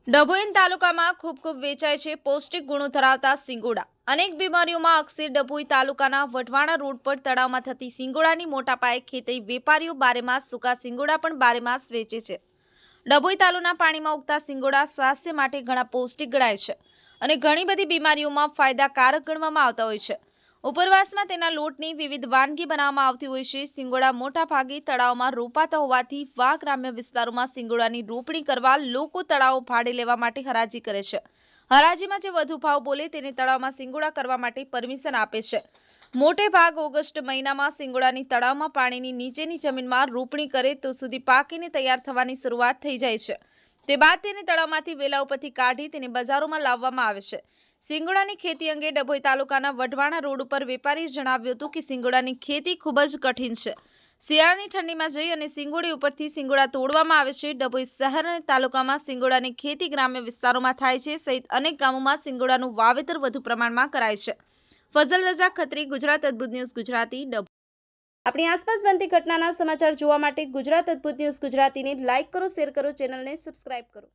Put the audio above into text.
ડભોઈ તાલુકામાં ખૂબ વેચાય છે પૌષ્ટિક ગુણો ધરાવતા સિંગોડા। અનેક બીમારીઓમાં અક્ષર ડભોઈ તાલુકાના વઢવાણા રોડ પર તળાવમાં થતી સિંગોડાની મોટા પાયે ખેતી વેપારીઓ બારેમાસ સૂકા સિંગોડા પણ બારેમાસ વેચે છે। ડભોઈ તાલુના પાણીમાં ઉગતા સિંગોડા સ્વાસ્થ્ય માટે ઘણા પૌષ્ટિક ગણાય છે અને ઘણી બધી બીમારીઓમાં ફાયદાકારક ગણવામાં આવતા હોય છે। ઉપરવાસમાં તેના લોટની વિવિધ વાનગી બનાવવામાં આવતી હોય છે। સિંગોડા મોટા ભાગે તળાવમાં રોપાતા હોવાથી વા ગ્રામ્ય વિસ્તારોમાં સિંગોડાની રોપણી કરવા લોકો તળાવો ભાડે લેવા માટે હરાજી કરે છે। હરાજીમાં જે વધુ ભાવ બોલે તેને તળાવમાં સિંગોડા કરવા માટે પરમિશન આપે છે। મોટે ભાગ ઓગસ્ટ મહિનામાં સિંગોડાની તળાવમાં પાણીની નીચેની જમીનમાં રોપણી કરે તો સુધી પાકીને તૈયાર થવાની શરૂઆત થઈ જાય છે। તે બાદ તેને તળાવમાંથી વેલા ઉપરથી કાઢી તેને બજારોમાં લાવવામાં આવે છે। સિંગોડાની ખેતી અંગે ડભોઈ તાલુકાના વઢવાણા રોડ ઉપર વેપારીએ જણાવ્યું હતું કે સિંગોડાની ખેતી ખૂબ જ કઠિન છે। શિયાળાની ઠંડીમાં જઈ અને સિંગોડી ઉપરથી સિંગોડા તોડવામાં આવે છે। ડભોઈ શહેર અને તાલુકામાં સિંગોડાની ખેતી ગ્રામ્ય વિસ્તારોમાં થાય છે સહિત અનેક ગામોમાં સિંગોડાનું વાવેતર વધુ પ્રમાણમાં કરાય છે। ફઝલ રઝા ખત્રી, ગુજરાત અદ્ભુત ન્યૂઝ ગુજરાતી, ડભોઈ। આપણી આસપાસ બનતી ઘટનાના સમાચાર જોવા માટે ગુજરાત અદ્ભુત ન્યૂઝ ગુજરાતીને લાઇક કરો, શેર કરો, ચેનલને સબસ્ક્રાઇબ કરો।